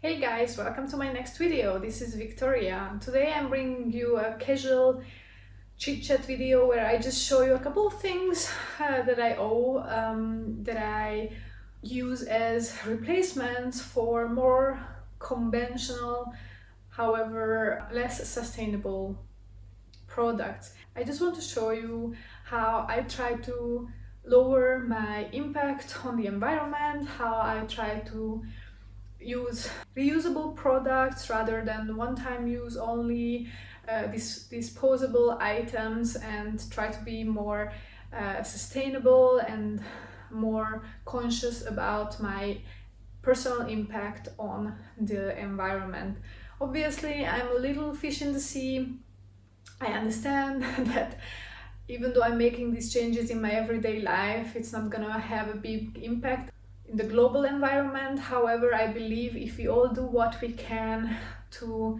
Hey guys, welcome to my next video. This is Victoria. Today I'm bringing you a casual chit-chat video where I just show you a couple of things that I use as replacements for more conventional, however less sustainable products. I just want to show you how I try to lower my impact on the environment, how I try to use reusable products rather than one-time use only, disposable items, and try to be more sustainable and more conscious about my personal impact on the environment. Obviously, I'm a little fish in the sea. I understand that even though I'm making these changes in my everyday life, it's not gonna have a big impact in the global environment. However, I believe if we all do what we can to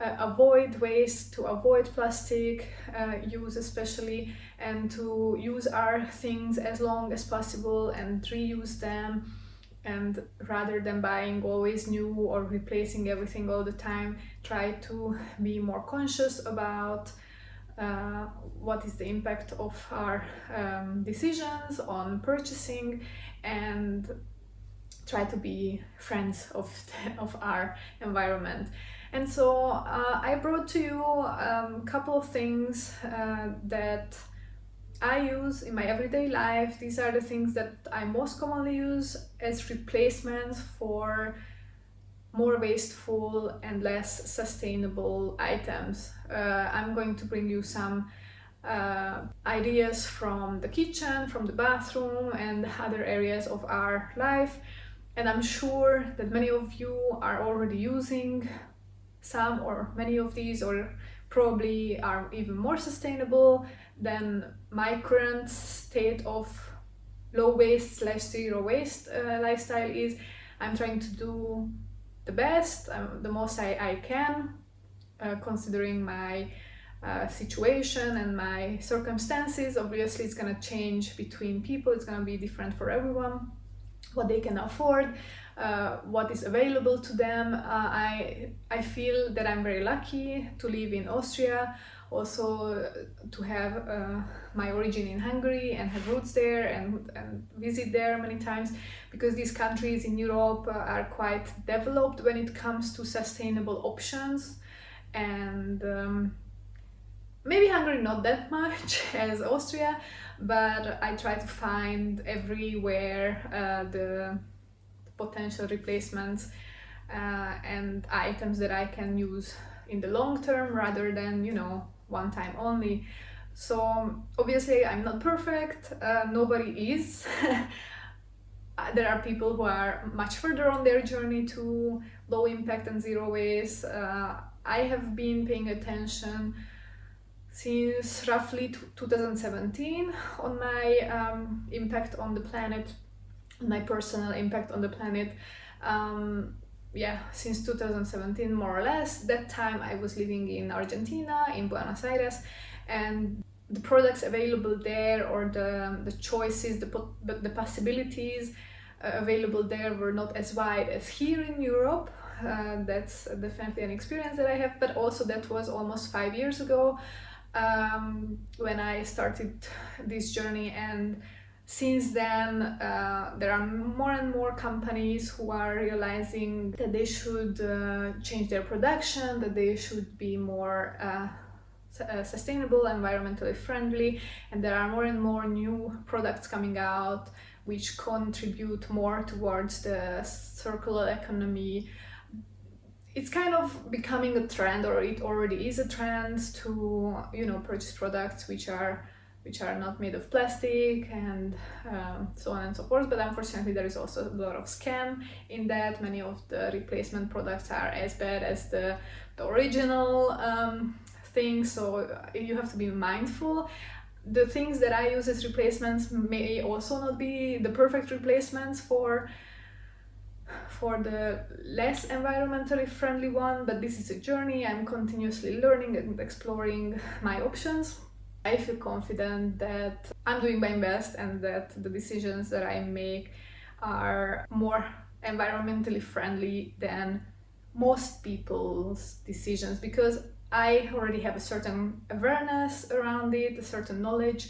avoid waste, to avoid plastic use especially, and to use our things as long as possible and reuse them, and rather than buying always new or replacing everything all the time, try to be more conscious about what is the impact of our decisions on purchasing, and try to be friends of our environment. And so I brought to you a couple of things that I use in my everyday life. These are the things that I most commonly use as replacements for more wasteful and less sustainable items. I'm going to bring you some ideas from the kitchen, from the bathroom, and other areas of our life. And I'm sure that many of you are already using some or many of these, or probably are even more sustainable than my current state of low waste / zero waste lifestyle is. I'm trying to do the best, the most I can, considering my situation and my circumstances. Obviously, it's gonna change between people. It's gonna be different for everyone, what they can afford, what is available to them. I feel that I'm very lucky to live in Austria, also to have my origin in Hungary and have roots there and visit there many times, because these countries in Europe are quite developed when it comes to sustainable options. And maybe Hungary not that much as Austria, but I try to find everywhere the potential replacements and items that I can use in the long term rather than, one time only. So obviously I'm not perfect, nobody is. There are people who are much further on their journey to low impact and zero waste. I have been paying attention since roughly 2017 on my impact on the planet, my personal impact on the planet. Since 2017 more or less. That time I was living in Argentina, in Buenos Aires, and the products available there, or the choices, the possibilities available there were not as wide as here in Europe. That's definitely an experience that I have, but also that was almost 5 years ago when I started this journey. And since then, there are more and more companies who are realizing that they should change their production, that they should be more sustainable, environmentally friendly, and there are more and more new products coming out which contribute more towards the circular economy. It's kind of becoming a trend, or it already is a trend, to purchase products which are not made of plastic, and so on and so forth. But unfortunately, there is also a lot of scam in that. Many of the replacement products are as bad as the original thing, so you have to be mindful. The things that I use as replacements may also not be the perfect replacements for the less environmentally friendly one, but this is a journey. I'm continuously learning and exploring my options. I feel confident that I'm doing my best, and that the decisions that I make are more environmentally friendly than most people's decisions, because I already have a certain awareness around it, a certain knowledge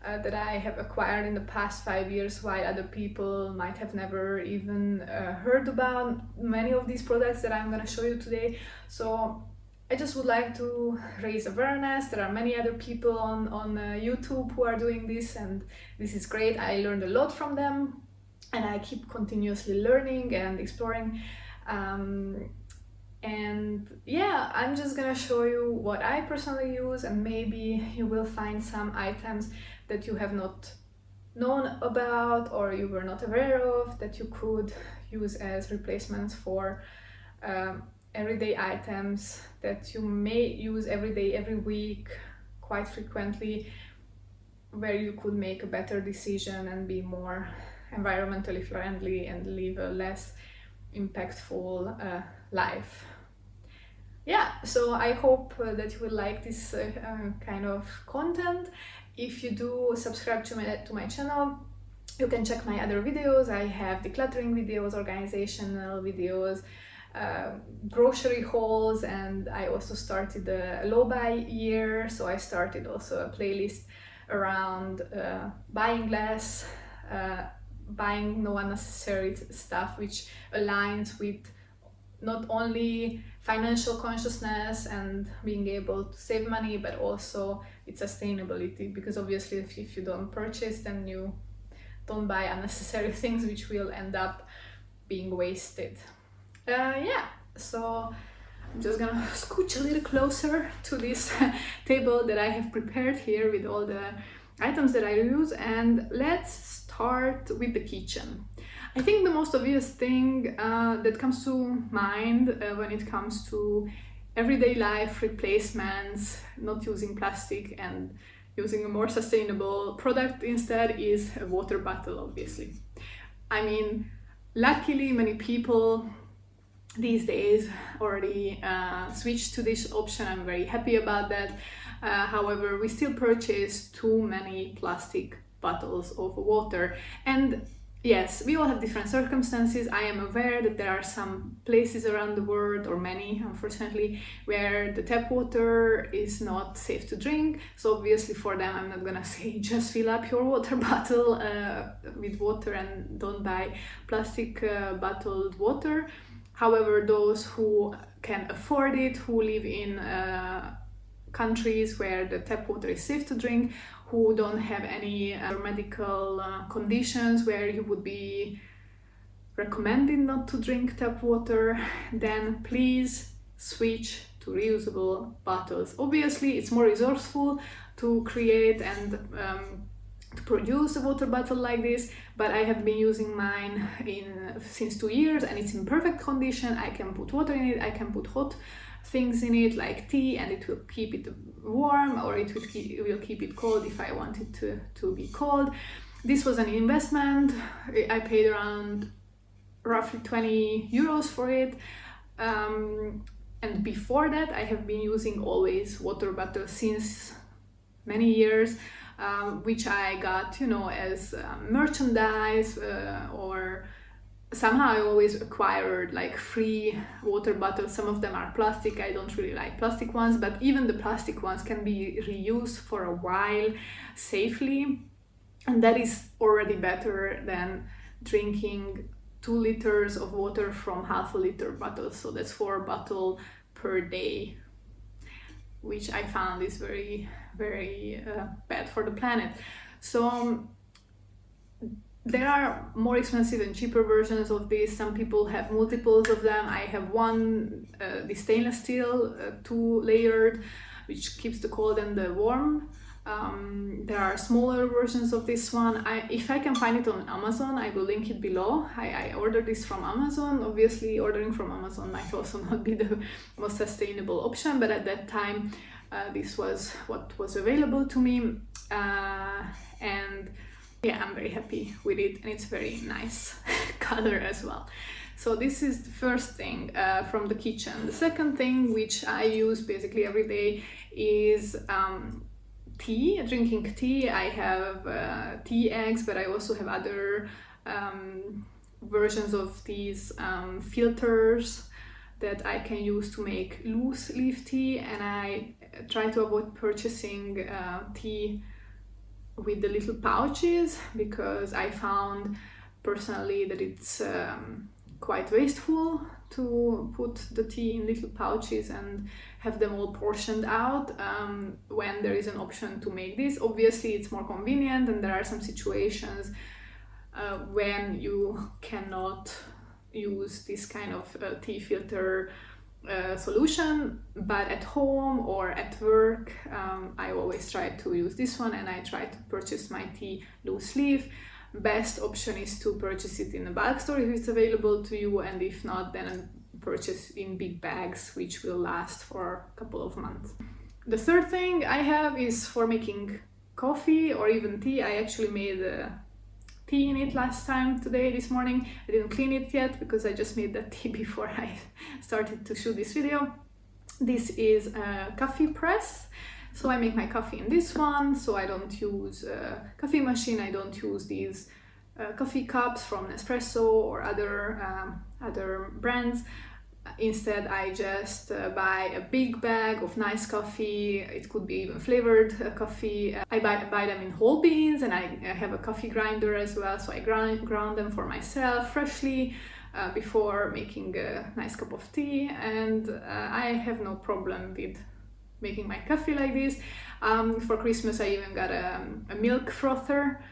that I have acquired in the past 5 years, while other people might have never even heard about many of these products that I'm going to show you today. So I just would like to raise awareness. There are many other people on YouTube who are doing this, and this is great. I learned a lot from them, and I keep continuously learning and exploring. And yeah, I'm just gonna show you what I personally use, and maybe you will find some items that you have not known about or you were not aware of that you could use as replacements for everyday items that you may use every day, every week, quite frequently, where you could make a better decision and be more environmentally friendly and live a less impactful life. Yeah, so I hope that you will like this kind of content. If you do, subscribe to my channel. You can check my other videos. I have decluttering videos, organizational videos, grocery hauls, and I also started a low buy year, so I started also a playlist around buying less, buying no unnecessary stuff, which aligns with not only financial consciousness and being able to save money, but also with sustainability, because obviously if you don't purchase, then you don't buy unnecessary things which will end up being wasted. Yeah, so I'm just gonna scooch a little closer to this table that I have prepared here with all the items that I use, and let's start with the kitchen. I think the most obvious thing that comes to mind when it comes to everyday life replacements, not using plastic and using a more sustainable product instead, is a water bottle, obviously. I mean, luckily many people these days already switched to this option. I'm very happy about that. However, we still purchase too many plastic bottles of water, and yes, we all have different circumstances. I am aware that there are some places around the world, or many unfortunately, where the tap water is not safe to drink. So obviously for them I'm not gonna say just fill up your water bottle with water and don't buy plastic bottled water. However, those who can afford it, who live in countries where the tap water is safe to drink, who don't have any medical conditions where you would be recommended not to drink tap water, then please switch to reusable bottles. Obviously, it's more resourceful to create and to produce a water bottle like this, but I have been using mine since 2 years, and it's in perfect condition. I can put water in it, I can put hot things in it like tea, and it will keep it warm, or it will keep it cold if I want it to be cold. This was an investment. I paid around roughly 20 euros for it, and before that I have been using always water bottles since many years, which I got, you know, as merchandise, or somehow I always acquired like free water bottles. Some of them are plastic. I don't really like plastic ones, but even the plastic ones can be reused for a while safely, and that is already better than drinking 2 liters of water from half a liter bottles. So that's 4 bottles per day, which I found is very, very bad for the planet. So there are more expensive and cheaper versions of this. Some people have multiples of them. I have one, the stainless steel, 2-layered, which keeps the cold and the warm. There are smaller versions of this one. If I can find it on Amazon, I will link it below. I ordered this from Amazon. Obviously, ordering from Amazon might also not be the most sustainable option, but at that time, this was what was available to me. And yeah, I'm very happy with it, and it's very nice color as well. So this is the first thing from the kitchen. The second thing, which I use basically every day, is tea, drinking tea. I have tea eggs, but I also have other versions of these filters that I can use to make loose leaf tea, and I try to avoid purchasing tea with the little pouches, because I found personally that it's quite wasteful to put the tea in little pouches and have them all portioned out when there is an option to make this. Obviously it's more convenient, and there are some situations when you cannot use this kind of tea filter solution, but at home or at work I always try to use this one, and I try to purchase my tea loose leaf. Best option is to purchase it in a bulk store if it's available to you, and if not, then purchase in big bags which will last for a couple of months. The third thing I have is for making coffee or even tea. I actually made tea in it this morning. I didn't clean it yet because I just made that tea before I started to shoot this video. This is a coffee press. So I make my coffee in this one, so I don't use a coffee machine, I don't use these coffee cups from Nespresso or other brands. Instead, I just buy a big bag of nice coffee. It could be even flavored coffee. I buy them in whole beans, and I have a coffee grinder as well, so I ground them for myself freshly before making a nice cup of tea, and I have no problem with making my coffee like this. For Christmas I even got a milk frother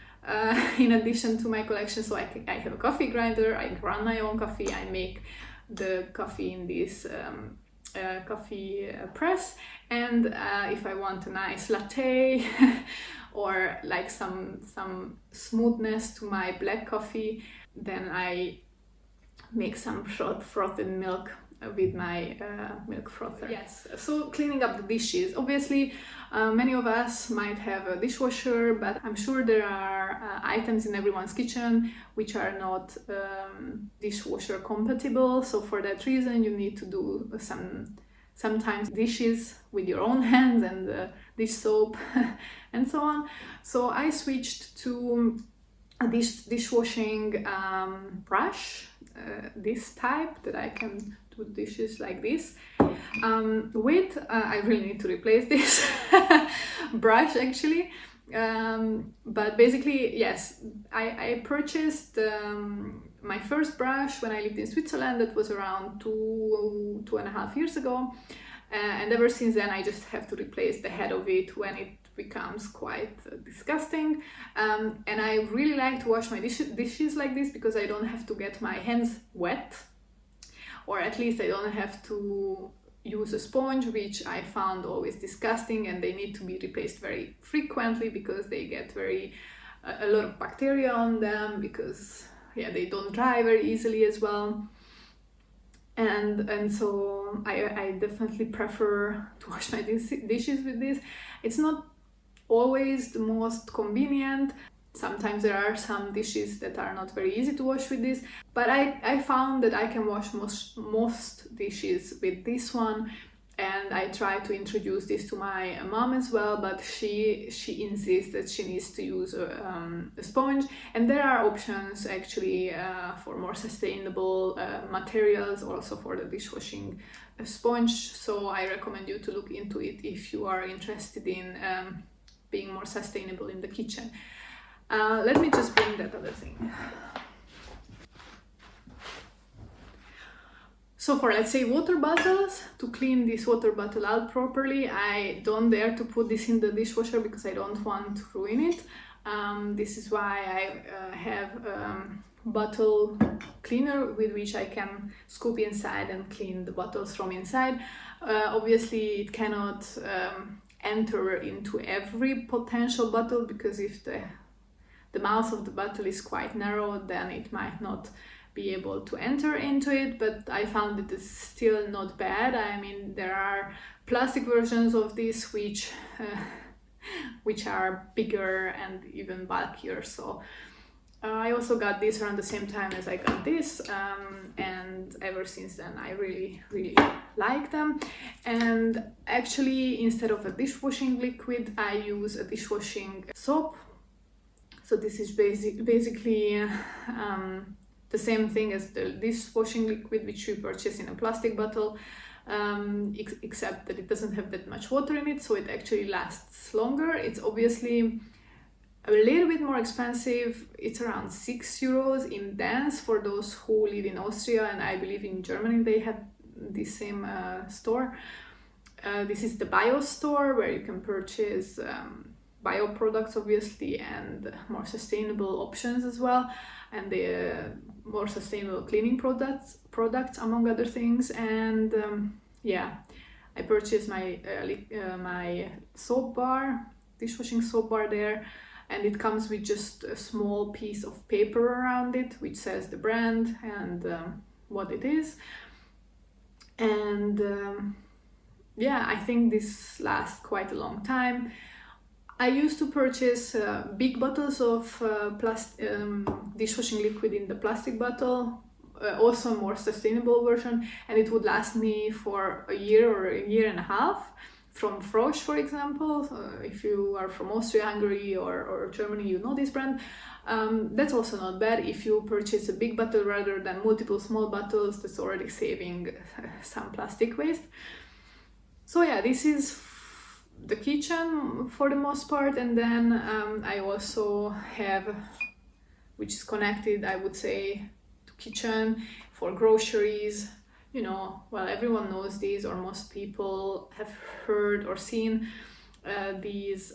in addition to my collection, so I have a coffee grinder, I grind my own coffee, I make the coffee in this coffee press, and if I want a nice latte or like some smoothness to my black coffee, then I make some frothed milk with my milk frother. Yes, so cleaning up the dishes. Obviously, many of us might have a dishwasher, but I'm sure there are items in everyone's kitchen which are not dishwasher compatible. So for that reason, you need to do sometimes dishes with your own hands and dish soap and so on. So I switched to a dishwashing brush, this type that I can do dishes like this with. I really need to replace this brush actually, but basically yes, I purchased my first brush when I lived in Switzerland. That was around two and a half years ago, and ever since then I just have to replace the head of it when it becomes quite disgusting, and I really like to wash my dishes like this because I don't have to get my hands wet, or at least I don't have to use a sponge, which I found always disgusting, and they need to be replaced very frequently because they get a lot of bacteria on them, because they don't dry very easily as well. And so I definitely prefer to wash my dishes with this. It's not always the most convenient. Sometimes there are some dishes that are not very easy to wash with this, but I found that I can wash most dishes with this one, and I try to introduce this to my mom as well, but she insists that she needs to use a sponge, and there are options actually for more sustainable materials also for the dishwashing sponge, so I recommend you to look into it if you are interested in being more sustainable in the kitchen. Let me just bring that other thing. So for, let's say, water bottles, to clean this water bottle out properly, I don't dare to put this in the dishwasher because I don't want to ruin it. This is why I have bottle cleaner with which I can scoop inside and clean the bottles from inside. Obviously it cannot enter into every potential bottle, because if the mouth of the bottle is quite narrow, then it might not be able to enter into it, but I found it is still not bad. I mean, there are plastic versions of this which are bigger and even bulkier, so I also got this around the same time as I got this, and ever since then I really like them. And actually, instead of a dishwashing liquid, I use a dishwashing soap. So this is basically the same thing as the dishwashing liquid, which we purchase in a plastic bottle, except that it doesn't have that much water in it, so it actually lasts longer. It's obviously a little bit more expensive. It's around €6 in Dance for those who live in Austria, and I believe in Germany they have the same store. This is the bio store where you can purchase bio products, obviously, and more sustainable options as well, and the more sustainable cleaning products among other things. And yeah, I purchased my my soap bar, dishwashing soap bar there, and it comes with just a small piece of paper around it which says the brand and what it is. And yeah, I think this lasts quite a long time. I used to purchase big bottles of dishwashing liquid in the plastic bottle, also a more sustainable version, and it would last me for a year or a year and a half. From Frosch, for example, if you are from Austria, Hungary, or Germany, you know this brand. That's also not bad. If you purchase a big bottle rather than multiple small bottles, that's already saving some plastic waste. So yeah, this is the kitchen for the most part, and then I also have, which is connected, I would say, to kitchen, for groceries. You know, well, everyone knows these, or most people have heard or seen these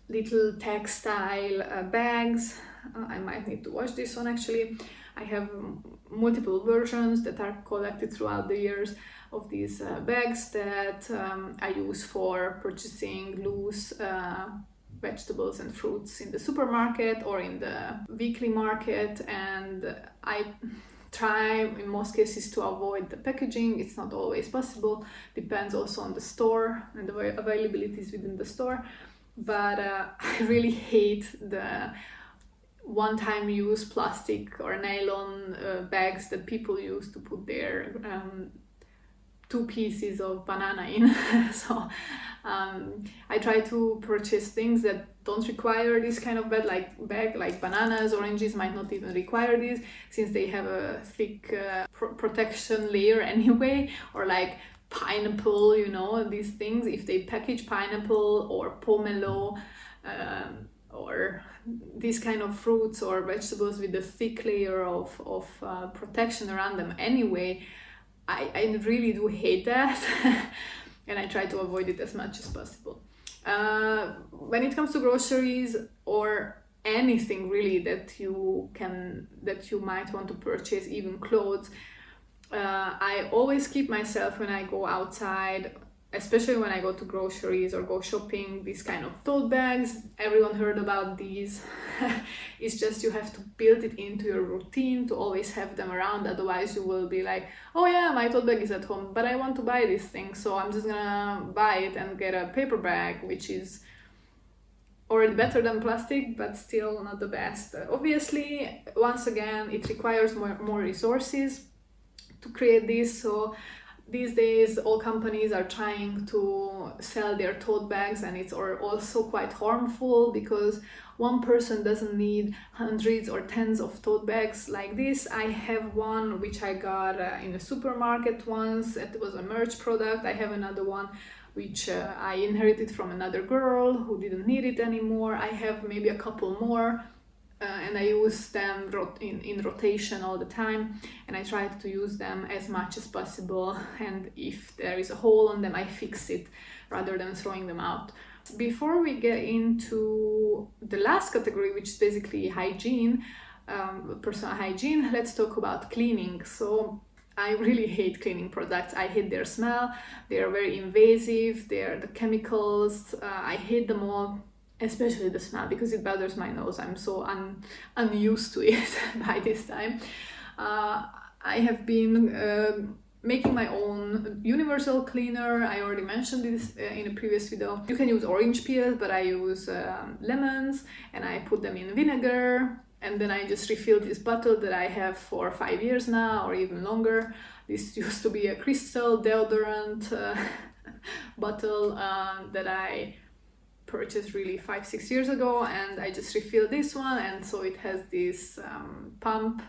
little textile bags. I might need to wash this one actually. I have multiple versions that are collected throughout the years of these bags that I use for purchasing loose vegetables and fruits in the supermarket or in the weekly market, and I try in most cases to avoid the packaging. It's not always possible, depends also on the store and the availabilities within the store, but I really hate the one-time use plastic or nylon bags that people use to put their 2 pieces of banana in. So I try to purchase things that don't require this kind of bag, like bananas, oranges might not even require this, since they have a thick protection layer anyway, or like pineapple, you know, these things, if they package pineapple or pomelo or these kind of fruits or vegetables with a thick layer of protection around them anyway, I really do hate that. And I try to avoid it as much as possible. When it comes to groceries or anything really that you might want to purchase, even clothes, I always keep myself, when I go outside, especially when I go to groceries or go shopping, these kind of tote bags. Everyone heard about these. It's just you have to build it into your routine to always have them around, otherwise you will be like, oh yeah, my tote bag is at home, but I want to buy this thing, so I'm just gonna buy it and get a paper bag, which is already better than plastic, but still not the best. Obviously, once again, it requires more resources to create this, so these days all companies are trying to sell their tote bags, and it's also quite harmful because one person doesn't need hundreds or tens of tote bags like this. I have one which I got in a supermarket once. It was a merch product. I have another one which I inherited from another girl who didn't need it anymore. I have maybe a couple more. And I use them in rotation all the time, and I try to use them as much as possible, and if there is a hole on them, I fix it rather than throwing them out. Before we get into the last category, which is basically hygiene, personal hygiene, let's talk about cleaning. So I really hate cleaning products. I hate their smell. They are very invasive. The chemicals, I hate them all. Especially the smell, because it bothers my nose. I'm so unused to it by this time. I have been making my own universal cleaner. I already mentioned this in a previous video. You can use orange peels, but I use lemons, and I put them in vinegar, and then I just refill this bottle that I have for 5 years now, or even longer. This used to be a crystal deodorant bottle that I purchased really 5-6 years ago, and I just refilled this one, and so it has this pump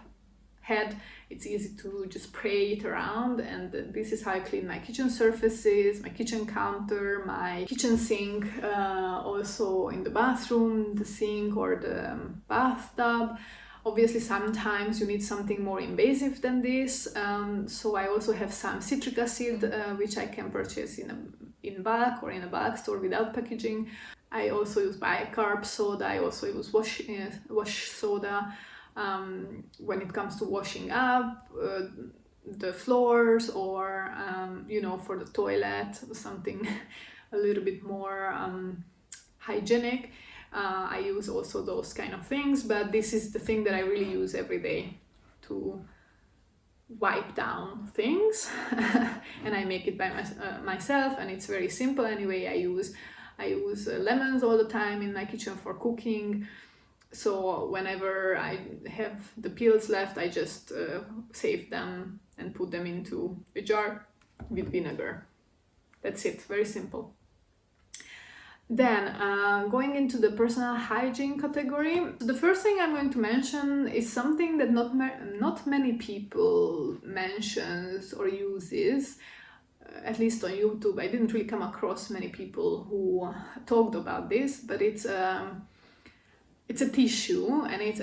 head. It's easy to just spray it around, and this is how I clean my kitchen surfaces, my kitchen counter, my kitchen sink, also in the bathroom, the sink or the bathtub. Obviously, sometimes you need something more invasive than this, so I also have some citric acid, which I can purchase in bulk or in a bulk store without packaging. I also use bicarb soda. I also use wash soda when it comes to washing up the floors, or for the toilet, something a little bit more hygienic. I use also those kind of things, but this is the thing that I really use every day to wipe down things and I make it by myself, and it's very simple anyway. I use lemons all the time in my kitchen for cooking, so whenever I have the peels left, I just save them and put them into a jar with vinegar. That's it, very simple. Then, going into the personal hygiene category, the first thing I'm going to mention is something that not many people mentions or uses, at least on YouTube. I didn't really come across many people who talked about this, but it's a tissue, and it's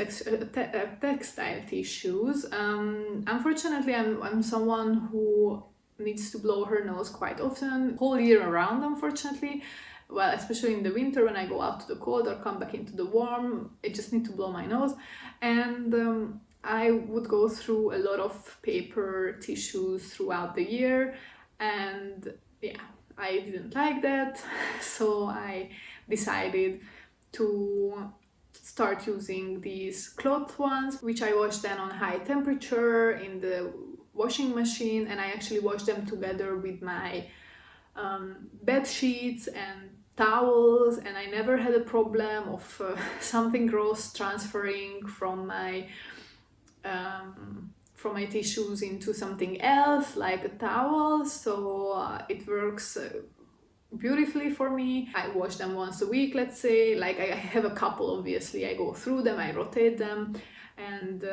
textile tissues. Unfortunately, I'm someone who needs to blow her nose quite often, whole year around, unfortunately. Well, especially in the winter when I go out to the cold or come back into the warm, I just need to blow my nose. And I would go through a lot of paper tissues throughout the year, and yeah, I didn't like that. So I decided to start using these cloth ones, which I wash then on high temperature in the washing machine, and I actually wash them together with my bed sheets and towels, and I never had a problem of something gross transferring from my tissues into something else like a towel. So it works beautifully for me. I wash them once a week, let's say. Like, I have a couple, obviously. I go through them, I rotate them, and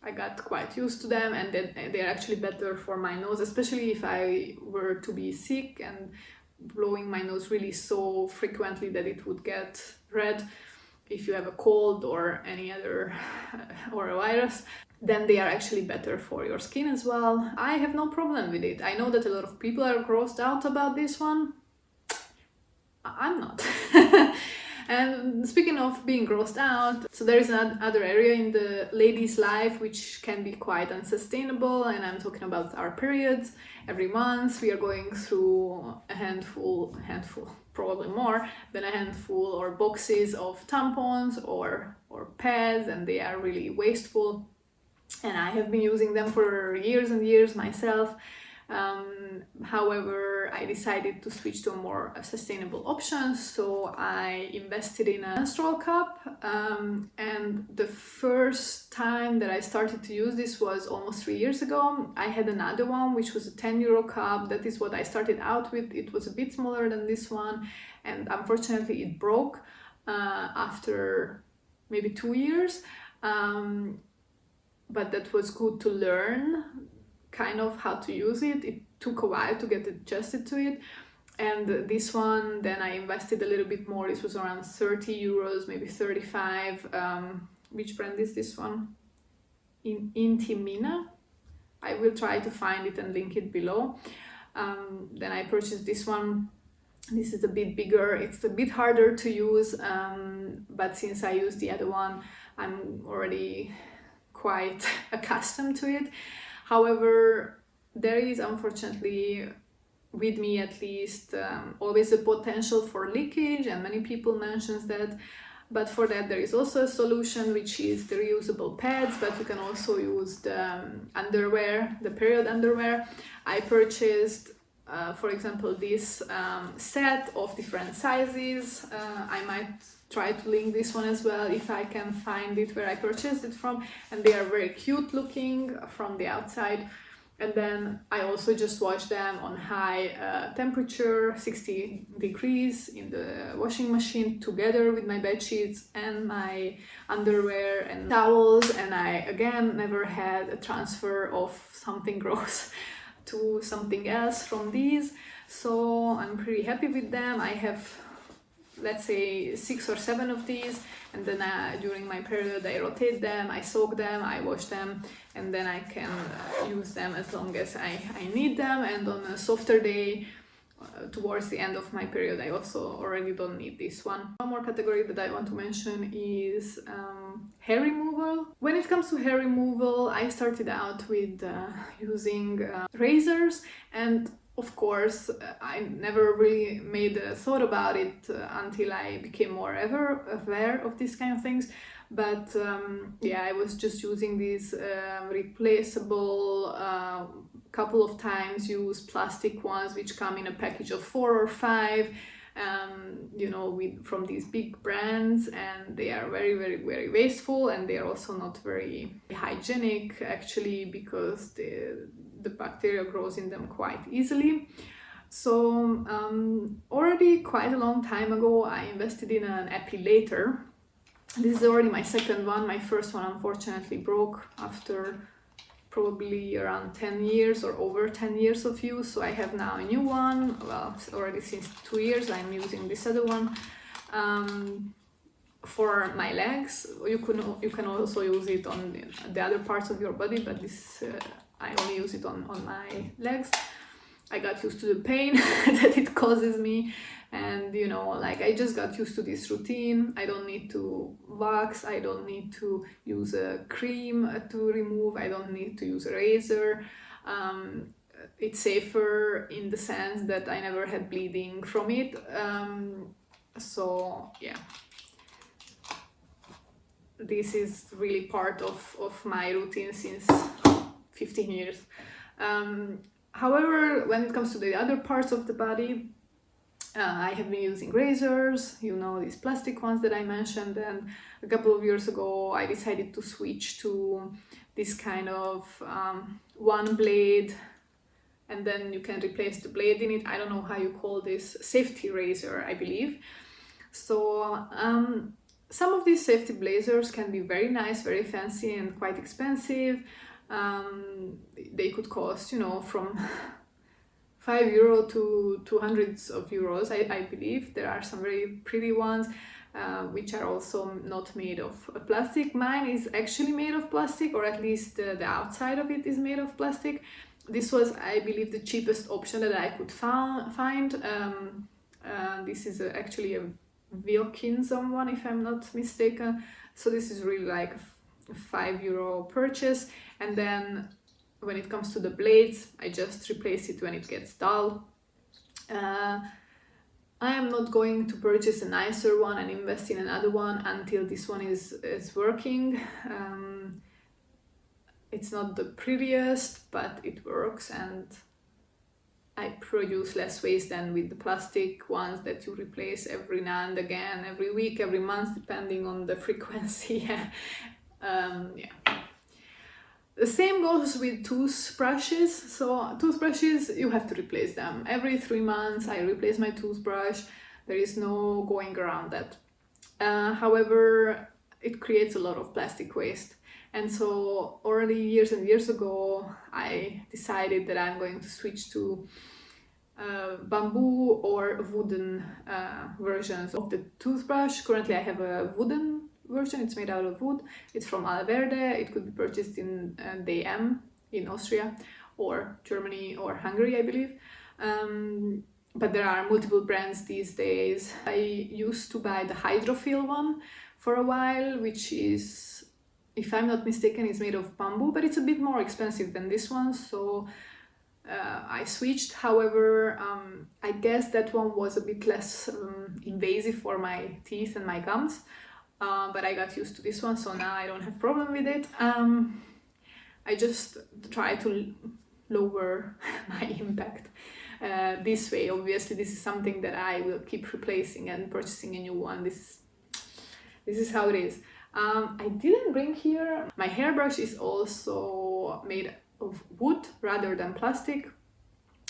I got quite used to them, and they're actually better for my nose, especially if I were to be sick and blowing my nose really so frequently that it would get red. If you have a cold or any other or a virus, then they are actually better for your skin as well. I have no problem with it. I know that a lot of people are grossed out about this one. I'm not. And speaking of being grossed out, so there is another area in the lady's life which can be quite unsustainable, and I'm talking about our periods. Every month we are going through a handful, probably more than a handful, or boxes of tampons or pads, and they are really wasteful. And I have been using them for years and years myself. However, I decided to switch to a more sustainable option, so I invested in a menstrual cup, and the first time that I started to use this was almost 3 years ago. I had another one which was a 10 euro cup. That is what I started out with. It was a bit smaller than this one, and unfortunately it broke after maybe 2 years, but that was good to learn kind of how to use it. It took a while to get adjusted to it, and this one, then I invested a little bit more. This was around 30 euros, maybe 35. Which brand is this one? Intimina. I will try to find it and link it below. Then I purchased this one. This is a bit bigger. It's a bit harder to use, but since I used the other one, I'm already quite accustomed to it. However, there is, unfortunately, with me at least, always a potential for leakage, and many people mention that. But for that, there is also a solution, which is the reusable pads, but you can also use the underwear, the period underwear. I purchased, for example, this set of different sizes. I might try to link this one as well if I can find it where I purchased it from, and they are very cute looking from the outside. And then I also just wash them on high temperature, 60 degrees, in the washing machine together with my bed sheets and my underwear and towels. And I again never had a transfer of something gross to something else from these. So I'm pretty happy with them. I have, let's say, 6 or 7 of these, and then during my period I rotate them, I soak them, I wash them, and then I can use them as long as I need them. And on a softer day, towards the end of my period, I also already don't need this one. One more category that I want to mention is hair removal. When it comes to hair removal, I started out with using razors, and of course, I never really made a thought about it until I became more aware of these kind of things. But yeah, I was just using these replaceable, couple of times used plastic ones, which come in a package of 4 or 5, you know, from these big brands, and they are very, very, very wasteful, and they are also not very hygienic actually, because the bacteria grows in them quite easily. So already quite a long time ago, I invested in an epilator. This is already my second one. My first one unfortunately broke after probably around 10 years or over 10 years of use. So I have now a new one. Well, already since 2 years I'm using this other one. For my legs, you can also use it on the other parts of your body, but this I only use it on my legs. I got used to the pain that it causes me, and you know, like, I just got used to this routine. I don't need to wax, I don't need to use a cream to remove, I don't need to use a razor. It's safer in the sense that I never had bleeding from it. So yeah, this is really part of my routine since 15 years. However, when it comes to the other parts of the body, I have been using razors, you know, these plastic ones that I mentioned, and a couple of years ago I decided to switch to this kind of one blade, and then you can replace the blade in it. I don't know how you call this, safety razor, I believe. So some of these safety blazers can be very nice, very fancy, and quite expensive. They could cost, you know, from €5 to hundreds of euros, I believe. There are some very pretty ones, which are also not made of plastic. Mine is actually made of plastic, or at least the outside of it is made of plastic. This was, I believe, the cheapest option that I could find. This is actually a Wilkinson one, if I'm not mistaken. So this is really like a €5 purchase. And then when it comes to the blades, I just replace it when it gets dull. I am not going to purchase a nicer one and invest in another one until this one is working. It's not the prettiest, but it works, and I produce less waste than with the plastic ones that you replace every now and again, every week, every month, depending on the frequency. Yeah. The same goes with toothbrushes. So toothbrushes, you have to replace them. Every 3 months I replace my toothbrush. There is no going around that. However, it creates a lot of plastic waste. And so already years and years ago, I decided that I'm going to switch to bamboo or wooden versions of the toothbrush. Currently I have a wooden version. It's made out of wood. It's from Alverde. It could be purchased in DM in Austria or Germany or Hungary, I believe. But there are multiple brands these days. I used to buy the hydrophil one for a while, which is, if I'm not mistaken, is made of bamboo, but it's a bit more expensive than this one, so I switched. However, I guess that one was a bit less invasive for my teeth and my gums. But I got used to this one, so now I don't have problem with it. I just try to lower my impact this way. Obviously, this is something that I will keep replacing and purchasing a new one. This is how it is. I didn't bring here. My hairbrush is also made of wood rather than plastic,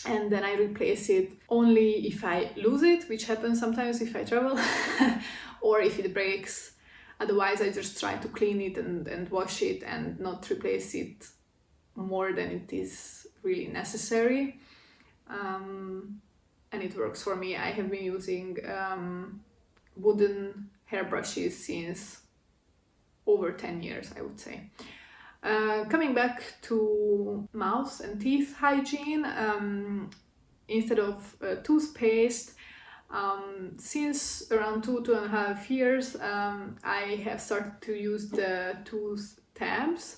and then I replace it only if I lose it, which happens sometimes if I travel or if it breaks. Otherwise I just try to clean it and wash it and not replace it more than it is really necessary. And it works for me. I have been using wooden hairbrushes since over 10 years, I would say. Coming back to mouth and teeth hygiene, instead of toothpaste, since around 2.5 years, I have started to use the tooth tabs.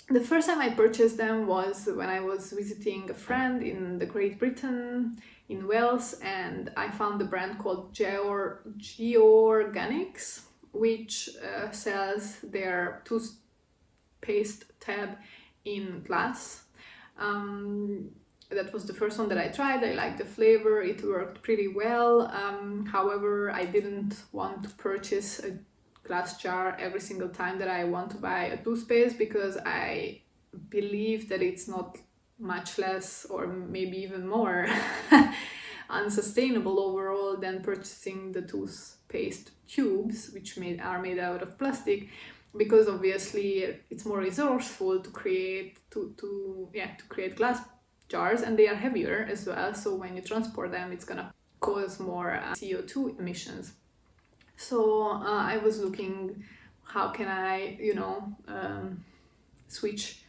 The first time I purchased them was when I was visiting a friend in the Great Britain, in Wales, and I found the brand called Georganics, which sells their toothpaste tab in glass. That was the first one that I tried. I liked the flavor, it worked pretty well. However, I didn't want to purchase a glass jar every single time that I want to buy a toothpaste, because I believe that it's not much less or maybe even more unsustainable overall than purchasing the toothpaste tubes, which are made out of plastic, because obviously it's more resourceful to create create glass jars, and they are heavier as well, so when you transport them it's gonna cause more CO2 emissions. So I was looking how can I switch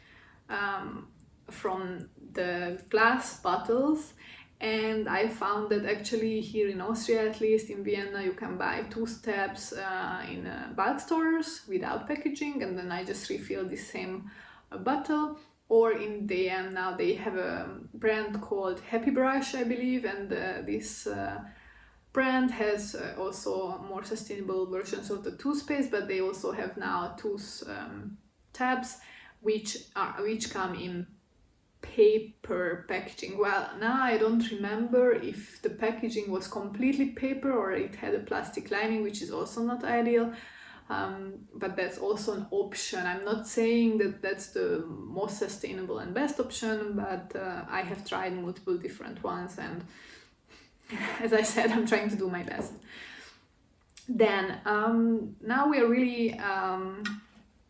from the glass bottles, and I found that actually here in Austria, at least in Vienna, you can buy tooth tabs in bulk stores without packaging, and then I just refill the same bottle. Or in DM now they have a brand called Hairbrush, I believe, and this brand has also more sustainable versions of the toothpaste, but they also have now tooth tabs which come in paper packaging. Well, now I don't remember if the packaging was completely paper or it had a plastic lining, which is also not ideal. But that's also an option. I'm not saying that that's the most sustainable and best option, but I have tried multiple different ones, and as I said, I'm trying to do my best. Then now we are really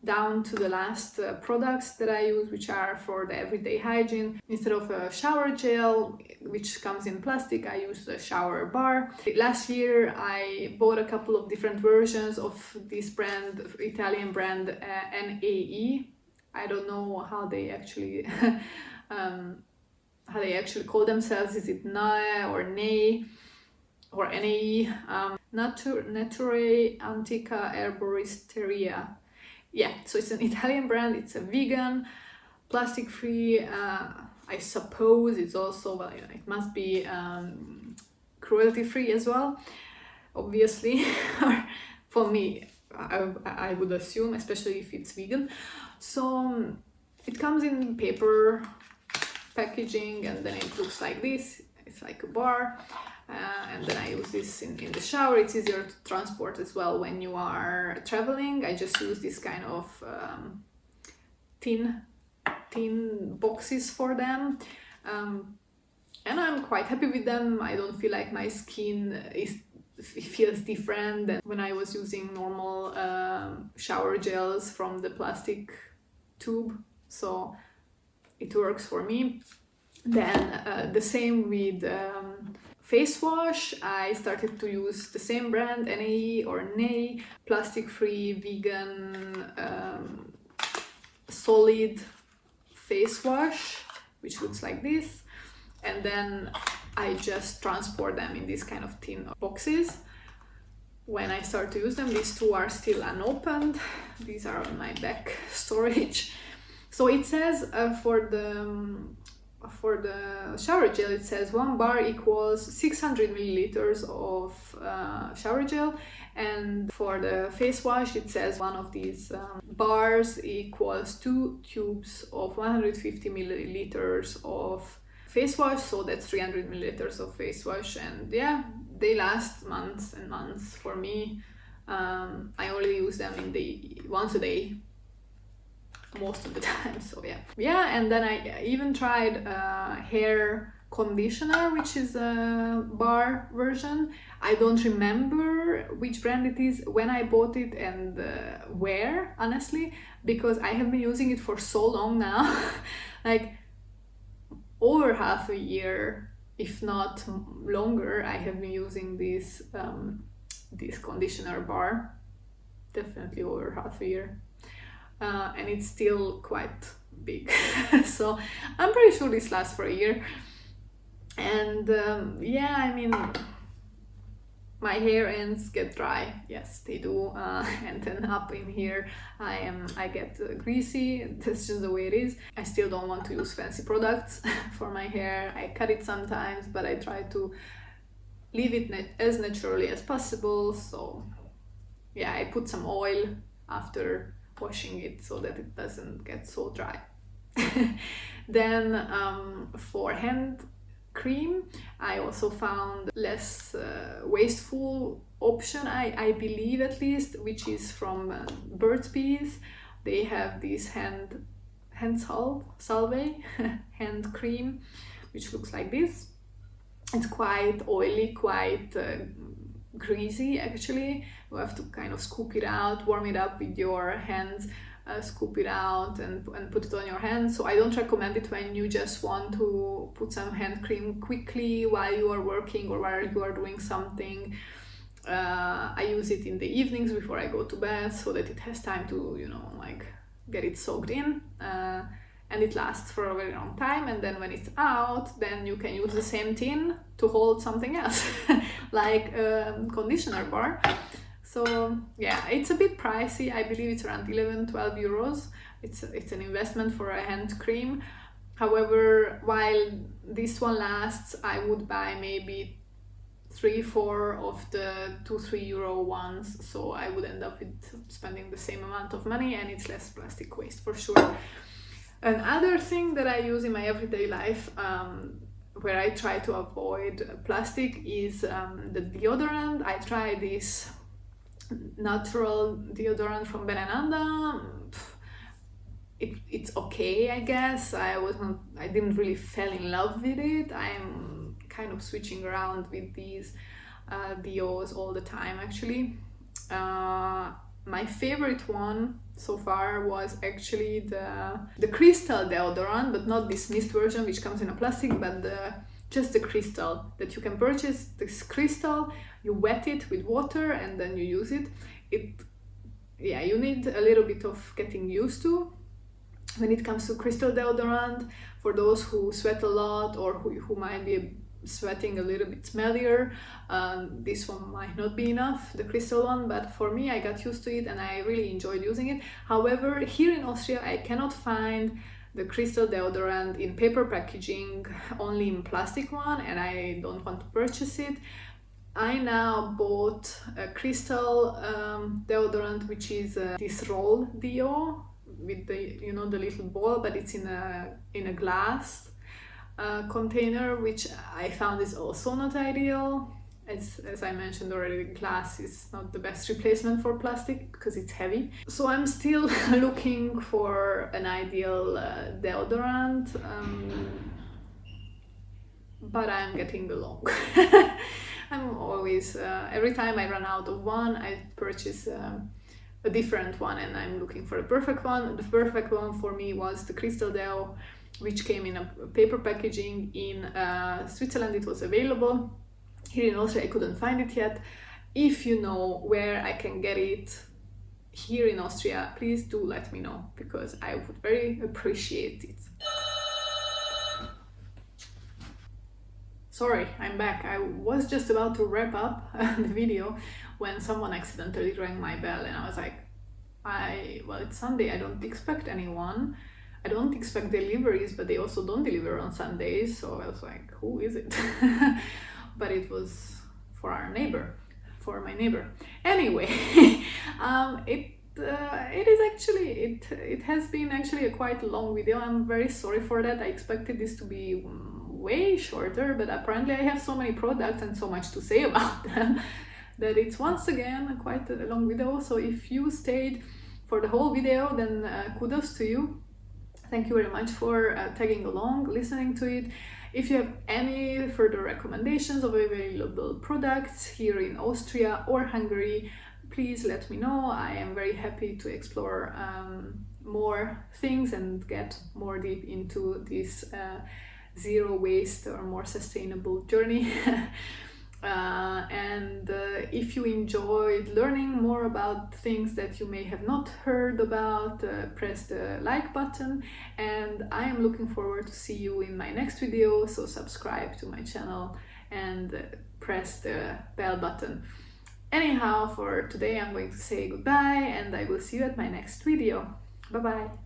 down to the last products that I use, which are for the everyday hygiene. Instead of a shower gel, which comes in plastic, I use a shower bar. Last year I bought a couple of different versions of this brand, Italian brand NAE. I don't know how they actually call themselves. Is it NAE or NAE or NAE? Nature Antica Erboristeria. Yeah, so it's an Italian brand, it's a vegan, plastic-free, I suppose it's also, well, it must be cruelty-free as well, obviously, for me, I would assume, especially if it's vegan. So it comes in paper packaging, and then it looks like this, it's like a bar. And then I use this in the shower. It's easier to transport as well when you are traveling. I just use this kind of tin boxes for them, and I'm quite happy with them. I don't feel like my skin feels different than when I was using normal shower gels from the plastic tube, so it works for me. Then the same with face wash. I started to use the same brand, NAE or NAE, plastic-free, vegan, solid face wash, which looks like this. And then I just transport them in these kind of tin boxes. When I start to use them, these two are still unopened. These are on my back storage. So it says for the shower gel, it says 1 bar equals 600 milliliters of shower gel, and for the face wash it says one of these bars equals 2 tubes of 150 milliliters of face wash, so that's 300 milliliters of face wash. And yeah, they last months and months for me. I only use them once a day, most of the time. So yeah, and then I even tried hair conditioner, which is a bar version. I don't remember which brand it is, when I bought it, and where, honestly, because I have been using it for so long now, like over half a year, if not longer. I have been using this conditioner bar, definitely over half a year, and it's still quite big. So I'm pretty sure this lasts for a year. And yeah, I mean, my hair ends get dry, yes they do, and then up in here I get greasy. That's just the way it is. I still don't want to use fancy products for my hair. I cut it sometimes, but I try to leave it as naturally as possible. So yeah, I put some oil after washing it so that it doesn't get so dry. Then for hand cream, I also found less wasteful option, I believe at least, which is from Burt's Bees. They have this hand salve hand cream, which looks like this. It's quite oily, quite greasy actually. You have to kind of scoop it out, warm it up with your hands, scoop it out and put it on your hands. So I don't recommend it when you just want to put some hand cream quickly while you are working or while you are doing something. I use it in the evenings before I go to bed so that it has time to, you know, like get it soaked in, and it lasts for a very long time. And then when it's out, then you can use the same tin to hold something else like a conditioner bar. So yeah, it's a bit pricey. I believe it's around 11-12 euros. It's an investment for a hand cream. However, while this one lasts, I would buy maybe 3-4 of the 2-3 euro ones. So I would end up with spending the same amount of money, and it's less plastic waste for sure. Another thing that I use in my everyday life, where I try to avoid plastic, is the deodorant. I try this natural deodorant from Benenanda. It's okay, I guess. I didn't really fall in love with it. I'm kind of switching around with these deos all the time actually. My favorite one so far was actually the crystal deodorant, but not this mist version which comes in a plastic, but just the crystal that you can purchase. This crystal, you wet it with water and then you use it. Yeah, you need a little bit of getting used to when it comes to crystal deodorant. For those who sweat a lot or who might be sweating a little bit smellier, this one might not be enough, the crystal one, but for me, I got used to it and I really enjoyed using it. However, here in Austria, I cannot find the crystal deodorant in paper packaging, only in plastic one, and I don't want to purchase it. I now bought a crystal deodorant, which is this roll deo with the, you know, the little ball, but it's in a glass container, which I found is also not ideal. As I mentioned already, glass is not the best replacement for plastic because it's heavy. So I'm still looking for an ideal deodorant, but I'm getting along. I'm always, every time I run out of one, I purchase a different one, and I'm looking for the perfect one. The perfect one for me was the Crystal Deo, which came in a paper packaging. In Switzerland it was available. Here in Austria I couldn't find it yet. If you know where I can get it here in Austria, please do let me know, because I would very appreciate it. Sorry, I'm back. I was just about to wrap up the video when someone accidentally rang my bell, and I was like, well, it's Sunday, I don't expect anyone. I don't expect deliveries, but they also don't deliver on Sundays, so I was like, who is it? But it was for my neighbor. Anyway, it has been actually a quite long video. I'm very sorry for that. I expected this to be way shorter, but apparently I have so many products and so much to say about them that it's once again quite a long video. So if you stayed for for the whole video, then kudos to you. Thank you very much for tagging along, listening to it. If you have any further recommendations of available products here in Austria or Hungary, please let me know. I am very happy to explore more things and get more deep into this zero waste or more sustainable journey. If you enjoyed learning more about things that you may have not heard about, press the like button, and I am looking forward to see you in my next video, so subscribe to my channel and press the bell button. Anyhow, for today I'm going to say goodbye, and I will see you at my next video. Bye bye!